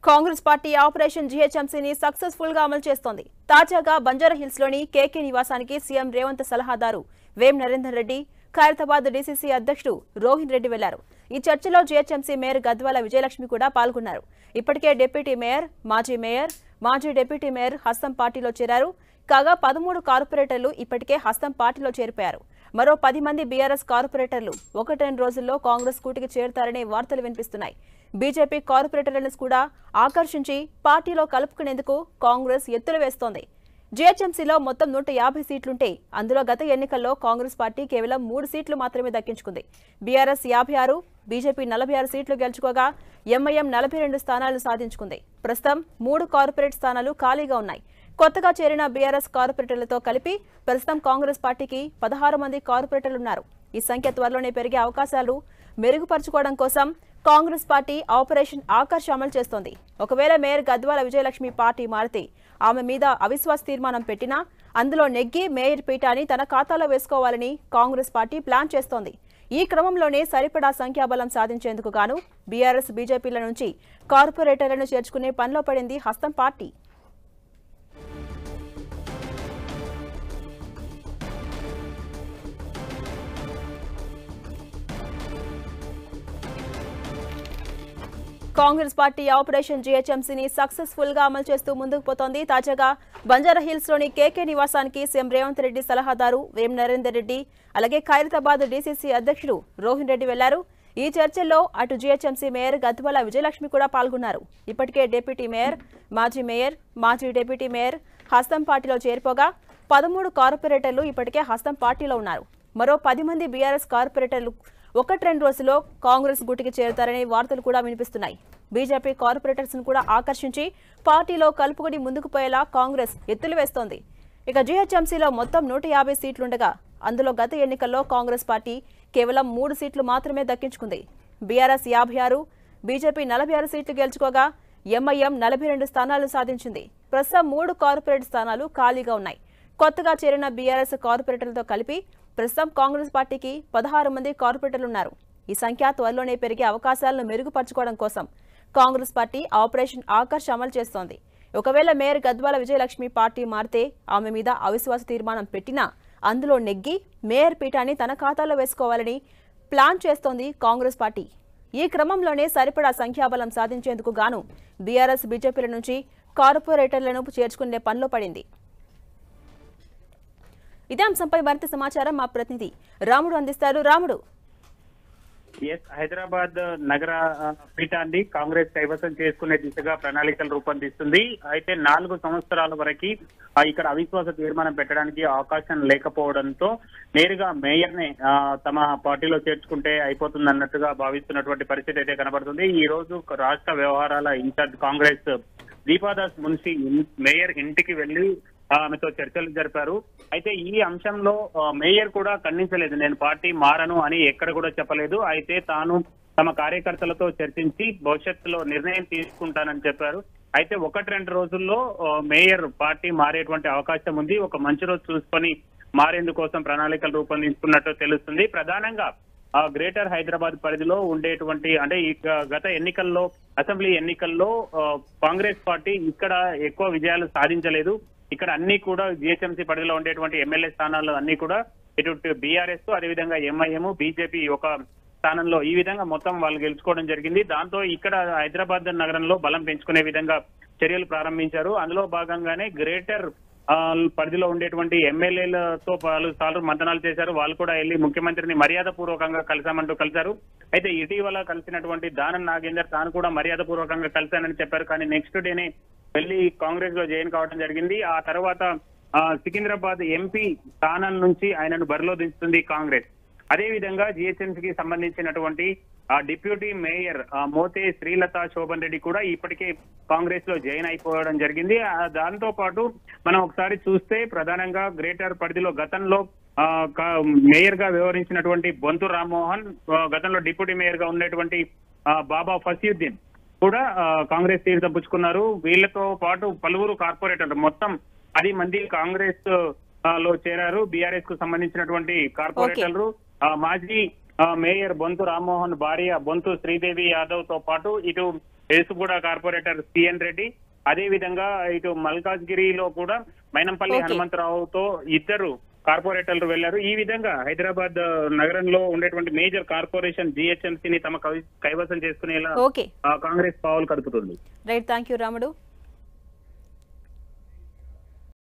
Congress party operation జీహెచ్ఎంసీని successful గా అమలు చేస్తోంది. తాజాగా బంజారాహిల్స్ లోని కేకే నివాసానికి సీఎం రేవంత్ సలహాదారు వేం నరేందర్ రెడ్డి, ఖైరతాబాద్ డీసీసీ అధ్యక్షుడు రోహిన్ రెడ్డి వెళ్లారు. ఈ చర్చలో జీహెచ్ఎంసీ మేయర్ గద్వాల విజయలక్ష్మి కూడా పాల్గొన్నారు. ఇప్పటికే డిప్యూటీ మేయర్, మాజీ డిప్యూటీ మేయర్ హస్తం పార్టీలో చేరారు. కాగా 13 కార్పొరేటర్లు ఇప్పటికే హస్తం పార్టీలో చేరిపోయారు. మరో 10 మంది బీఆర్ఎస్ కార్పొరేటర్లు 1-2 రోజుల్లో కాంగ్రెస్ కూటికి చేరుతారనే వార్తలు వినిపిస్తున్నాయి. బీజేపీ కార్పొరేటర్లను కూడా ఆకర్షించి పార్టీలో కలుపుకునేందుకు కాంగ్రెస్ ఎత్తులు వేస్తోంది. జీహెచ్ఎంసీలో మొత్తం 150 సీట్లుంటే అందులో గత ఎన్నికల్లో కాంగ్రెస్ పార్టీ కేవలం 3 సీట్లు మాత్రమే దక్కించుకుంది. బీఆర్ఎస్ 56, బీజేపీ 46 సీట్లు గెలుచుకోగా ఎంఐఎం 42 స్థానాలు సాధించుకుంది. ప్రస్తుతం 3 కార్పొరేట్ స్థానాలు ఖాళీగా ఉన్నాయి. కొత్తగా చేరిన బీఆర్ఎస్ కార్పొరేటర్లతో కలిపి ప్రస్తుతం కాంగ్రెస్ పార్టీకి 16 మంది కార్పొరేటర్లున్నారు. ఈ సంఖ్య త్వరలోనే పెరిగే అవకాశాలు మెరుగుపరచుకోవడం కోసం కాంగ్రెస్ పార్టీ ఆపరేషన్ ఆకర్ష్ అమలు చేస్తోంది. ఒకవేళ మేయర్ గద్వాల విజయలక్ష్మి పార్టీ మారితే ఆమె మీద అవిశ్వాస తీర్మానం పెట్టినా అందులో నెగ్గి మేయర్ పీఠాన్ని తన ఖాతాలో వేసుకోవాలని కాంగ్రెస్ పార్టీ ప్లాన్ చేస్తోంది. ఈ క్రమంలోనే సరిపడా సంఖ్యాబలం సాధించేందుకు గాను బీఆర్ఎస్, బీజేపీల నుంచి కార్పొరేటర్లను చేర్చుకునే పనిలో పడింది హస్తం పార్టీ. కాంగ్రెస్ పార్టీ ఆపరేషన్ జీహెచ్ఎంసీని సక్సెస్ఫుల్ గా అమలు చేస్తూ ముందుకు పోతోంది. తాజాగా బంజారాహిల్స్ లోని కేకే నివాసానికి సీఎం రేవంత్ రెడ్డి సలహాదారు వేం నరేందర్ రెడ్డి, అలాగే ఖైరతాబాద్ డీసీసీ అధ్యక్షుడు రోహిన్ రెడ్డి వెళ్లారు. ఈ చర్చల్లో అటు జీహెచ్ఎంసీ మేయర్ గద్వాల విజయలక్ష్మి కూడా పాల్గొన్నారు. ఇప్పటికే డిప్యూటీ మేయర్, మాజీ డిప్యూటీ మేయర్ హస్తం పార్టీలో చేరిపోగా 13 కార్పొరేటర్లు ఇప్పటికే హస్తం పార్టీలో ఉన్నారు. మరో 10 మంది బీఆర్ఎస్ కార్పొరేటర్లు 1-2 రోజుల్లో కాంగ్రెస్ గుటికి చేరుతారనే వార్తలు కూడా వినిపిస్తున్నాయి. బీజేపీ కార్పొరేటర్స్ ను కూడా ఆకర్షించి పార్టీలో కలుపుకుని ముందుకు పోయేలా కాంగ్రెస్ ఎత్తులు వేస్తోంది. ఇక జీహెచ్ఎంసీలో మొత్తం 150 సీట్లుండగా అందులో గత ఎన్నికల్లో కాంగ్రెస్ పార్టీ కేవలం 3 సీట్లు మాత్రమే దక్కించుకుంది. బీఆర్ఎస్ 56, బీజేపీ 46 సీట్లు గెలుచుకోగా ఎంఐఎం 42 స్థానాలు సాధించింది. ప్రస్తుతం 3 కార్పొరేట్ స్థానాలు ఖాళీగా ఉన్నాయి. కొత్తగా చేరిన బీఆర్ఎస్ కార్పొరేటర్లతో కలిపి ప్రస్తుతం కాంగ్రెస్ పార్టీకి 16 మంది కార్పొరేటర్లున్నారు. ఈ సంఖ్య త్వరలోనే పెరిగే అవకాశాలను మెరుగుపరచుకోవడం కోసం కాంగ్రెస్ పార్టీ ఆపరేషన్ ఆకర్ష్ అమలు చేస్తోంది. ఒకవేళ మేయర్ గద్వాల విజయలక్ష్మి పార్టీ మారితే ఆమె మీద అవిశ్వాస తీర్మానం పెట్టినా అందులో నెగ్గి మేయర్ పీఠాన్ని తన ఖాతాలో వేసుకోవాలని ప్లాన్ చేస్తోంది కాంగ్రెస్ పార్టీ. ఈ క్రమంలోనే సరిపడా సంఖ్యాబలం సాధించేందుకు గాను బీఆర్ఎస్, బీజేపీల నుంచి కార్పొరేటర్లను చేర్చుకునే పనిలో పడింది. ఇదే అంశంపై మరింత సమాచారం మా ప్రతినిధి రాముడు అందిస్తారు. రాముడు, హైదరాబాద్ నగర పీఠాన్ని కాంగ్రెస్ కైవసం చేసుకునే దిశగా ప్రణాళికలు రూపొందిస్తుంది. అయితే 4 సంవత్సరాల వరకు ఇక్కడ అవిశ్వాస తీర్మానం పెట్టడానికి అవకాశం లేకపోవడంతో నేరుగా మేయర్ ని తమ పార్టీలో చేర్చుకుంటే అయిపోతుంది అన్నట్టుగా భావిస్తున్నటువంటి పరిస్థితి అయితే కనబడుతుంది. ఈ రోజు రాష్ట్ర వ్యవహారాల ఇన్ఛార్జ్ కాంగ్రెస్ దీపాదాస్ మున్షి మేయర్ ఇంటికి వెళ్లి ఆమెతో చర్చలు జరిపారు. అయితే ఈ అంశంలో మేయర్ కూడా ఖండించలేదు, నేను పార్టీ మారను అని ఎక్కడ కూడా చెప్పలేదు. అయితే తాను తమ కార్యకర్తలతో చర్చించి భవిష్యత్తులో నిర్ణయం తీసుకుంటానని చెప్పారు. అయితే 1-2 రోజుల్లో మేయర్ పార్టీ మారేటువంటి అవకాశం ఉంది. ఒక మంచి రోజు చూసుకొని మారేందుకోసం ప్రణాళికలు రూపొందించుకున్నట్టు తెలుస్తుంది. ప్రధానంగా గ్రేటర్ హైదరాబాద్ పరిధిలో ఉండేటువంటి అంటే గత ఎన్నికల్లో, అసెంబ్లీ ఎన్నికల్లో కాంగ్రెస్ పార్టీ ఇక్కడ ఎక్కువ విజయాలు సాధించలేదు. ఇక్కడ అన్ని కూడా జీహెచ్ఎంసీ పరిధిలో ఉండేటువంటి ఎమ్మెల్యే స్థానాలు అన్ని కూడా ఇటు బీఆర్ఎస్, అదేవిధంగా ఎంఐఎం, బీజేపీ ఒక స్థానంలో ఈ విధంగా మొత్తం వాళ్ళు గెలుచుకోవడం జరిగింది. దాంతో ఇక్కడ హైదరాబాద్ నగరంలో బలం పెంచుకునే విధంగా చర్యలు ప్రారంభించారు. అందులో భాగంగానే గ్రేటర్ పరిధిలో ఉండేటువంటి ఎమ్మెల్యేలతో పలుసార్లు మంతనాలు చేశారు. వాళ్ళు కూడా వెళ్లి ముఖ్యమంత్రిని మర్యాద పూర్వకంగా కలిశామంటూ కలిశారు. అయితే ఇటీవల కలిసినటువంటి దానం నాగేందర్ తాను కూడా మర్యాద పూర్వకంగా కలిశానని చెప్పారు. కానీ నెక్స్ట్ డేనే వెళ్లి కాంగ్రెస్ లో జాయిన్ కావడం జరిగింది. ఆ తర్వాత సికింద్రాబాద్ ఎంపీ స్థానం నుంచి ఆయనను బరిలో దించుతుంది కాంగ్రెస్. అదే విధంగా జీహెచ్ఎంసీకి సంబంధించినటువంటి డిప్యూటీ మేయర్ మోతే శ్రీలత శోభన్ రెడ్డి కూడా ఇప్పటికే కాంగ్రెస్ లో జాయిన్ అయిపోవడం జరిగింది. దాంతో పాటు మనం ఒకసారి చూస్తే ప్రధానంగా గ్రేటర్ పరిధిలో గతంలో మేయర్ గా వ్యవహరించినటువంటి బొంతు రామ్మోహన్, గతంలో డిప్యూటీ మేయర్ గా ఉన్నటువంటి బాబా ఫసీయుద్దీన్ కూడా కాంగ్రెస్ తీరు తప్పించుకున్నారు. వీళ్లతో పాటు పలువురు కార్పొరేటర్లు మొత్తం 10 మంది కాంగ్రెస్ లో చేరారు. బీఆర్ఎస్ కు సంబంధించినటువంటి కార్పొరేటర్లు మాజీ మేయర్ బొంతు రామ్మోహన్ భార్య బొంతు శ్రీదేవి యాదవ్ తో పాటు ఇటు ఏసుగూడ కార్పొరేటర్ సిఎన్ రెడ్డి, అదే విధంగా ఇటు మల్కాజ్గిరిలో కూడా మైనంపల్లి హనుమంతరావుతో ఇద్దరు కార్పొరేటర్లు వెళ్లారు. ఈ విధంగా హైదరాబాద్ నగరంలో ఉండేటువంటి మేజర్ కార్పొరేషన్ జిహెచ్ఎంసీని తమ కైవసం చేసుకునేలా కాంగ్రెస్ పావులు కదుపుతుంది. రైట్, థ్యాంక్ యూ రాముడు.